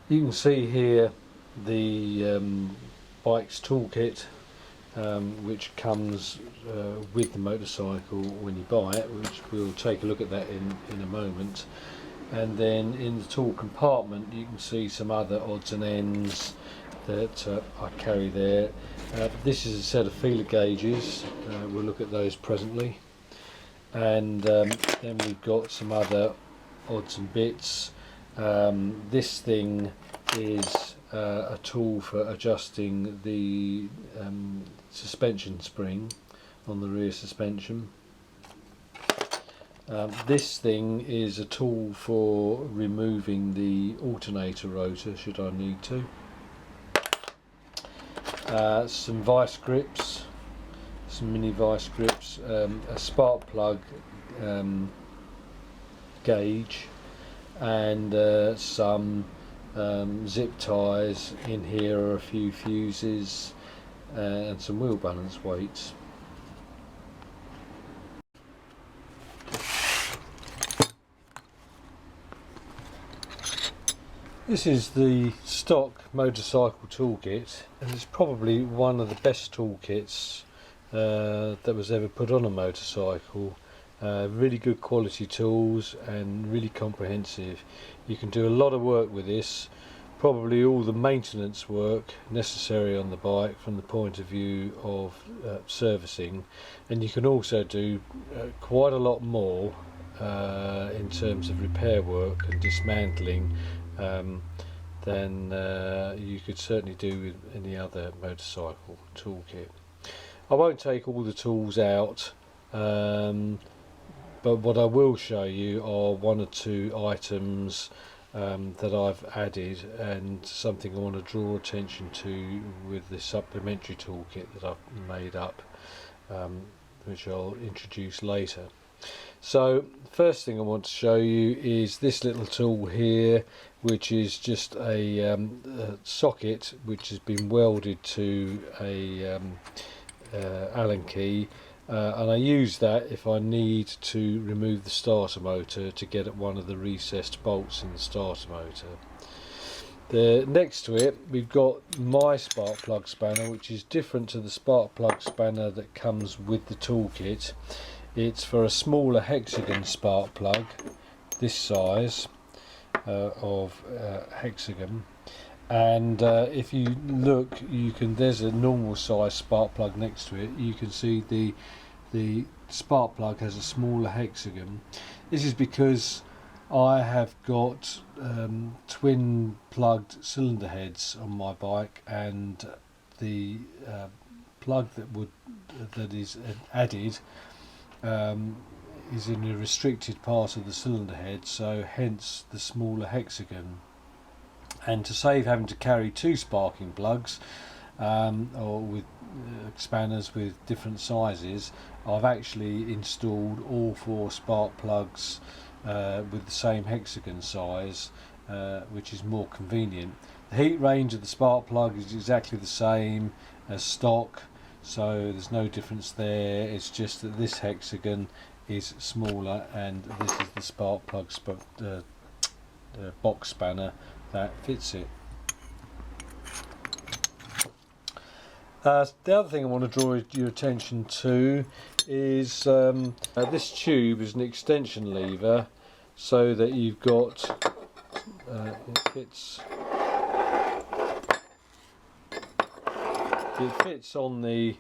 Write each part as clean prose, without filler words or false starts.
You can see here the bike's toolkit, which comes with the motorcycle when you buy it, which we'll take a look at that in a moment. And then in the tool compartment you can see some other odds and ends that I carry there. This is a set of feeler gauges, we'll look at those presently. And then we've got some other odds and bits. This thing is a tool for adjusting the suspension spring on the rear suspension. This thing is a tool for removing the alternator rotor should I need to. Some vice grips, some mini vice grips, a spark plug gauge, and some zip ties. In here are a few fuses and some wheel balance weights. This is the stock motorcycle toolkit, and it's probably one of the best toolkits that was ever put on a motorcycle. Really good quality tools and really comprehensive. You can do a lot of work with this, probably all the maintenance work necessary on the bike from the point of view of servicing, and you can also do quite a lot more in terms of repair work and dismantling than you could certainly do with any other motorcycle toolkit. I won't take all the tools out, but what I will show you are one or two items that I've added, and something I want to draw attention to with the supplementary toolkit that I've made up, which I'll introduce later. So first thing I want to show you is this little tool here, which is just a socket which has been welded to a Allen key, and I use that if I need to remove the starter motor to get at one of the recessed bolts in the starter motor. Next to it we've got my spark plug spanner, which is different to the spark plug spanner that comes with the toolkit. It's for a smaller hexagon spark plug, this size of hexagon, and if you look, there's a normal size spark plug next to it. You can see the spark plug has a smaller hexagon. This is because I have got twin plugged cylinder heads on my bike, and the plug that is added is in a restricted part of the cylinder head, so hence the smaller hexagon. And to save having to carry two sparking plugs or with spanners with different sizes, I've actually installed all four spark plugs with the same hexagon size, which is more convenient. The heat range of the spark plug is exactly the same as stock, so there's no difference there. It's just that this hexagon is smaller, and this is the spark plug box spanner that fits it. The other thing I want to draw your attention to is this tube is an extension lever, so that you've got it fits on the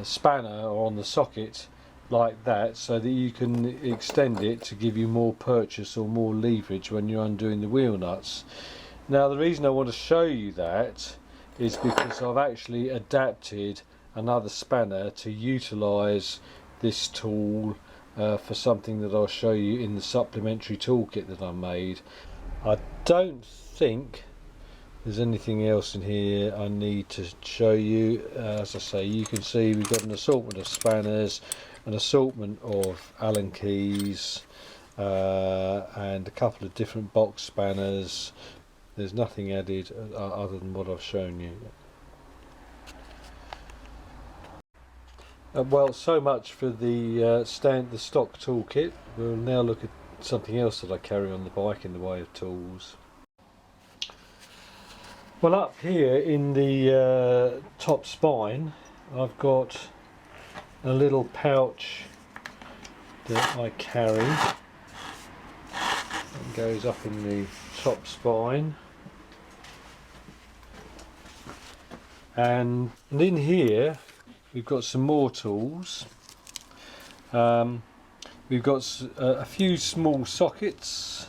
spanner or on the socket like that, so that you can extend it to give you more purchase or more leverage when you're undoing the wheel nuts. Now the reason I want to show you that is because I've actually adapted another spanner to utilise this tool for something that I'll show you in the supplementary toolkit that I made. I don't think there's anything else in here I need to show you. As I say, you can see we've got an assortment of spanners, an assortment of Allen keys, and a couple of different box spanners. There's nothing added other than what I've shown you. Well, so much for the stock toolkit. We'll now look at something else that I carry on the bike in the way of tools. Well, up here in the top spine I've got a little pouch that I carry. It goes up in the top spine, and in here we've got some more tools. We've got a few small sockets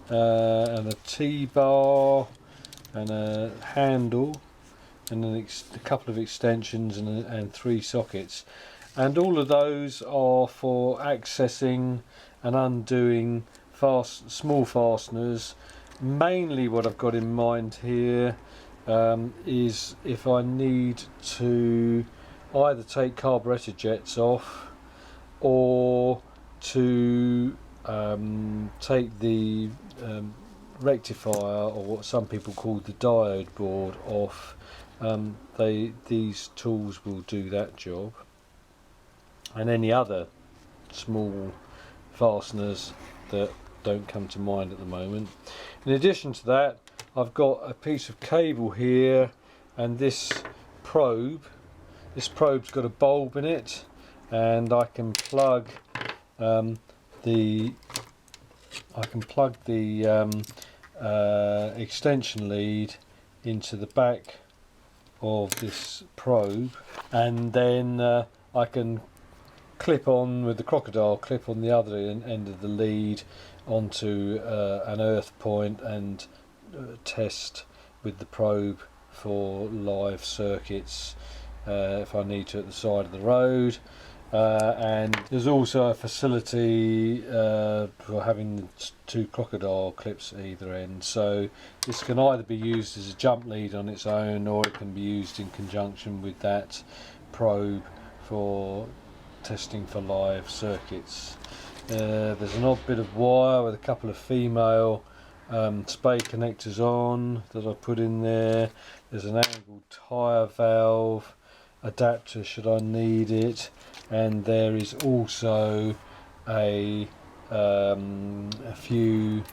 and a T-bar and a handle and a couple of extensions and 3 sockets, and all of those are for accessing and undoing small fasteners. Mainly what I've got in mind here is if I need to either take carburettor jets off or to take the rectifier, or what some people call the diode board, off. These tools will do that job, and any other small fasteners that don't come to mind at the moment. In addition to that, I've got a piece of cable here, and this probe. This probe's got a bulb in it, and I can plug the extension lead into the back of this probe, and then I can clip on with the crocodile clip on the other end of the lead onto an earth point and test with the probe for live circuits if I need to at the side of the road. And there's also a facility for having 2 crocodile clips at either end, so this can either be used as a jump lead on its own, or it can be used in conjunction with that probe for testing for live circuits. There's an odd bit of wire with a couple of female spade connectors on that I put in there. There's an angled tyre valve adapter should I need it, and there is also a few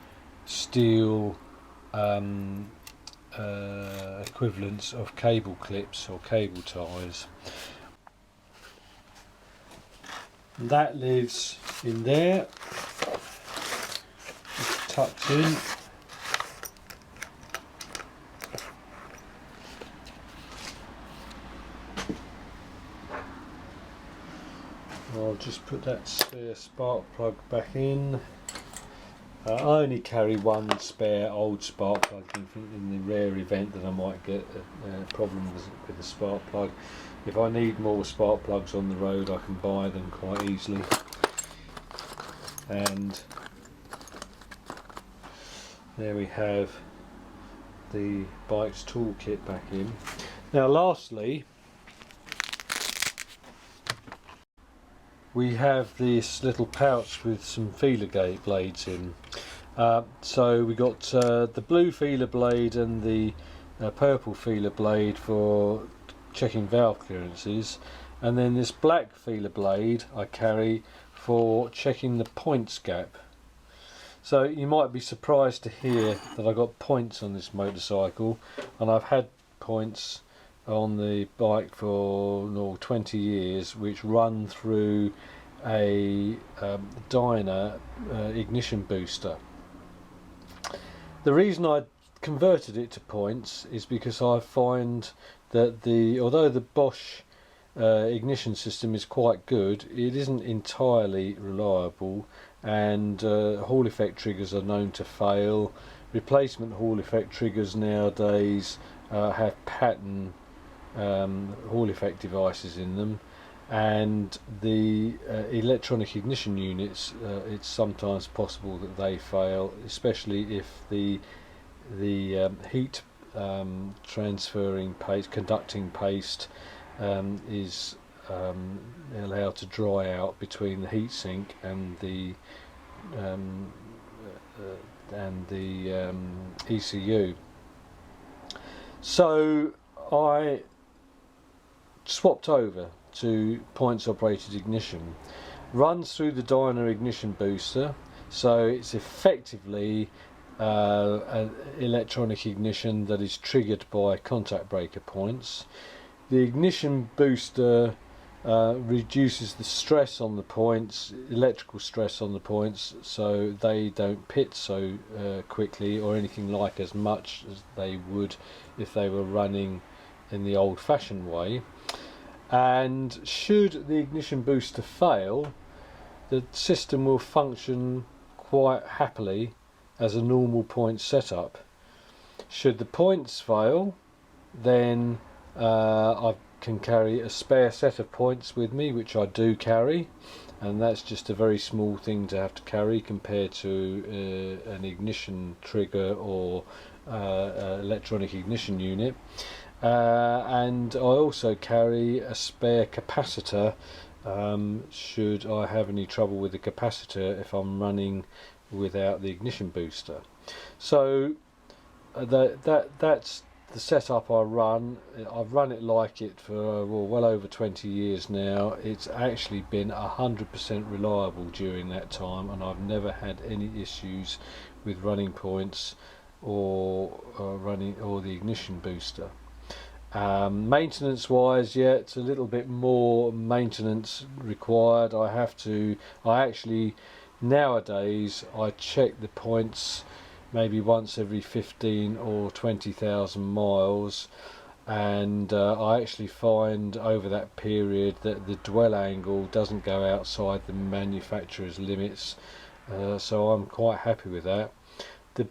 steel equivalents of cable clips or cable ties. That lives in there, it's tucked in. I'll just put that spare spark plug back in. I only carry 1 spare old spark plug in the rare event that I might get a problem with the spark plug. If I need more spark plugs on the road, I can buy them quite easily. And there we have the bike's toolkit back in. Now lastly, we have this little pouch with some feeler gate blades in. So we got the blue feeler blade and the purple feeler blade for checking valve clearances, and then this black feeler blade I carry for checking the points gap. So you might be surprised to hear that I got points on this motorcycle, and I've had points on the bike for 20 years, which run through a Dyna ignition booster. The reason I converted it to points is because I find that although the Bosch ignition system is quite good, it isn't entirely reliable, and Hall effect triggers are known to fail. Replacement Hall effect triggers nowadays have pattern Hall effect devices in them, and the electronic ignition units, it's sometimes possible that they fail, especially if the heat transferring paste, conducting paste is allowed to dry out between the heatsink and the ECU. So I swapped over to points operated ignition. Runs through the Dyna ignition booster, So it's effectively an electronic ignition that is triggered by contact breaker points. The ignition booster reduces the stress on the points, electrical stress on the points, so they don't pit so quickly or anything like as much as they would if they were running in the old-fashioned way. And should the ignition booster fail, the system will function quite happily as a normal point setup. Should the points fail, then I can carry a spare set of points with me, which I do carry, and that's just a very small thing to have to carry compared to an ignition trigger or electronic ignition unit. And I also carry a spare capacitor should I have any trouble with the capacitor if I'm running without the ignition booster. So that's the setup I run. I've run it like it for well over 20 years now. It's actually been 100% reliable during that time, and I've never had any issues with running points or the ignition booster. Maintenance wise, yeah, it's a little bit more maintenance required. I actually nowadays I check the points maybe once every 15 or 20,000 miles, and I actually find over that period that the dwell angle doesn't go outside the manufacturer's limits, so I'm quite happy with that. The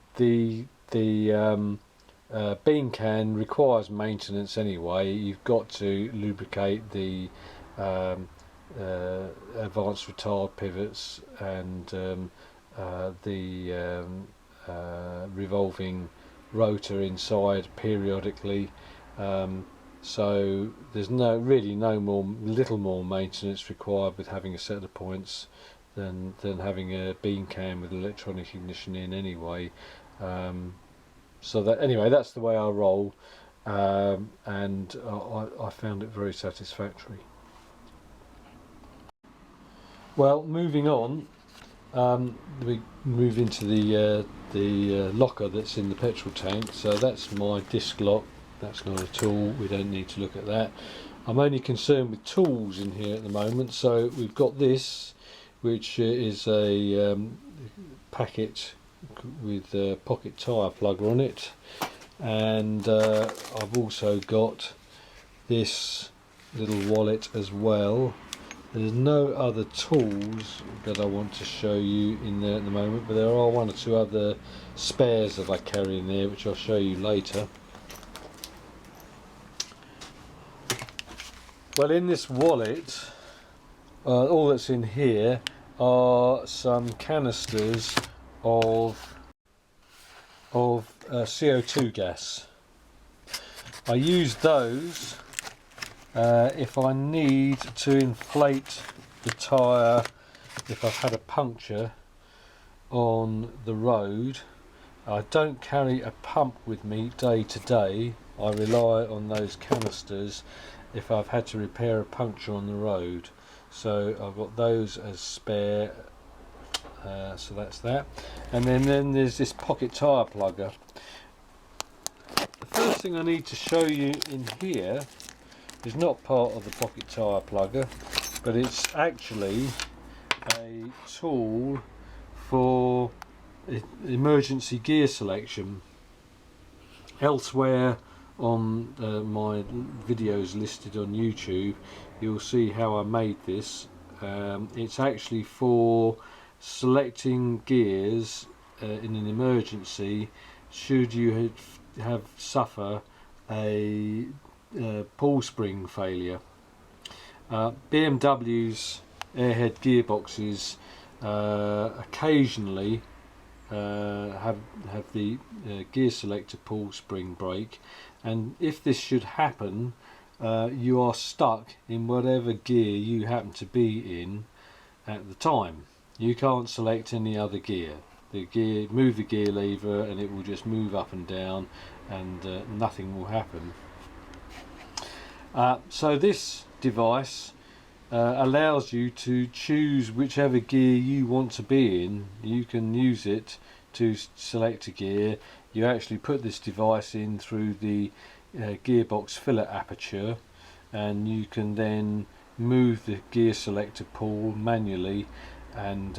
bean can requires maintenance anyway. You've got to lubricate the advanced retard pivots and the revolving rotor inside periodically, so there's little more maintenance required with having a set of points than having a bean can with electronic ignition in anyway. So that anyway, that's the way I roll, and I found it very satisfactory. Well, moving on, we move into the locker that's in the petrol tank. So that's my disc lock. That's not a tool. We don't need to look at that. I'm only concerned with tools in here at the moment. So we've got this, which is a packet with a pocket tyre plugger on it, and I've also got this little wallet as well. There's no other tools that I want to show you in there at the moment, but there are one or two other spares that I carry in there, which I'll show you later. Well, in this wallet, all that's in here are some canisters of CO2 gas. I use those if I need to inflate the tyre if I've had a puncture on the road. I don't carry a pump with me day to day. I rely on those canisters if I've had to repair a puncture on the road. So I've got those as spare. So that's that. And then there's this pocket tyre plugger. The first thing I need to show you in here is not part of the pocket tyre plugger, but it's actually a tool for emergency gear selection. Elsewhere on my videos listed on YouTube, you'll see how I made this. It's actually for selecting gears in an emergency should you suffer a pull spring failure. BMW's airhead gearboxes occasionally have the gear selector pull spring break, and if this should happen, you are stuck in whatever gear you happen to be in at the time. You can't select any other gear. Move the gear lever and it will just move up and down, and nothing will happen. So this device allows you to choose whichever gear you want to be in. You can use it to select a gear. You actually put this device in through the gearbox fillet aperture, and you can then move the gear selector pull manually, and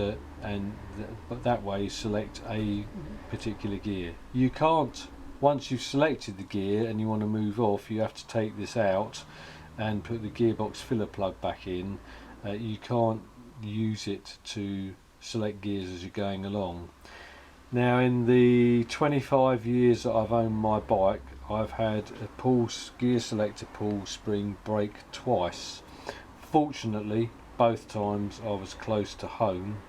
that way select a particular gear. You can't, once you've selected the gear and you want to move off, you have to take this out and put the gearbox filler plug back in. You can't use it to select gears as you're going along. Now, in the 25 years that I've owned my bike, I've had a gear selector pull spring break twice. Fortunately, both times I was close to home,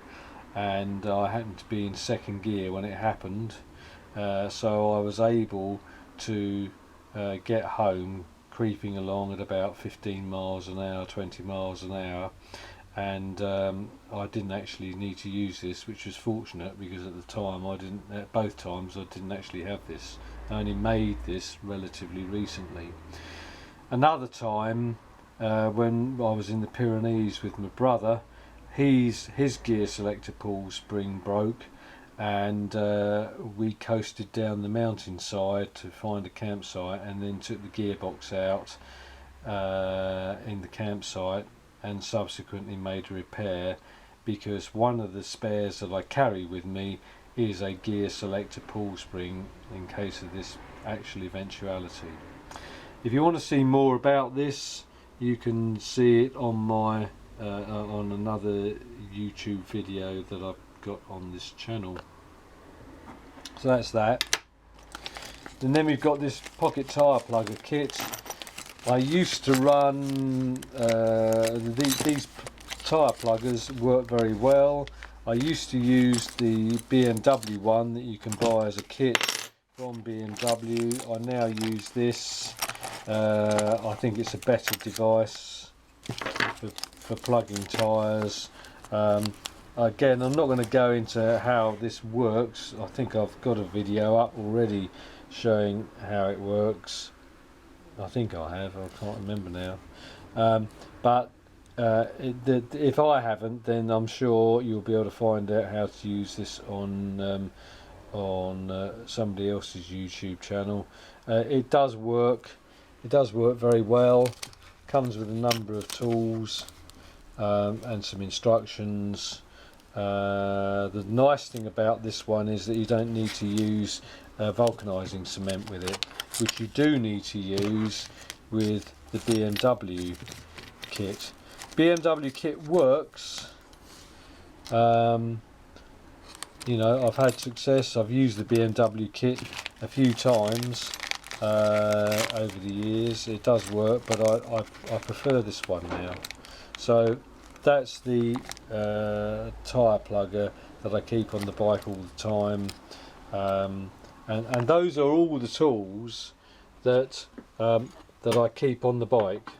and I happened to be in second gear when it happened, so I was able to get home creeping along at about 15 miles an hour, 20 miles an hour, and I didn't actually need to use this, which was fortunate, because at the time both times I didn't actually have this. I only made this relatively recently. Another time, when I was in the Pyrenees with my brother, his gear selector pull spring broke, and we coasted down the mountainside to find a campsite, and then took the gearbox out in the campsite, and subsequently made a repair, because one of the spares that I carry with me is a gear selector pull spring in case of this actual eventuality. If you want to see more about this, you can see it on my on another YouTube video that I've got on this channel. So that's that. And then we've got this pocket tyre plugger kit. I used to run these tyre pluggers work very well. I used to use the BMW one that you can buy as a kit from BMW. I now use this. I think it's a better device for plugging tyres. Again, I'm not going to go into how this works. I think I've got a video up already showing how it works. I think I have, I can't remember now. But if I haven't, then I'm sure you'll be able to find out how to use this on somebody else's YouTube channel. It does work. It does work very well. Comes with a number of tools and some instructions. The nice thing about this one is that you don't need to use vulcanizing cement with it, which you do need to use with the BMW kit. BMW kit works. You know, I've had success. I've used the BMW kit a few times over the years. It does work, but I prefer this one now. So that's the tyre plugger that I keep on the bike all the time, and those are all the tools that I keep on the bike.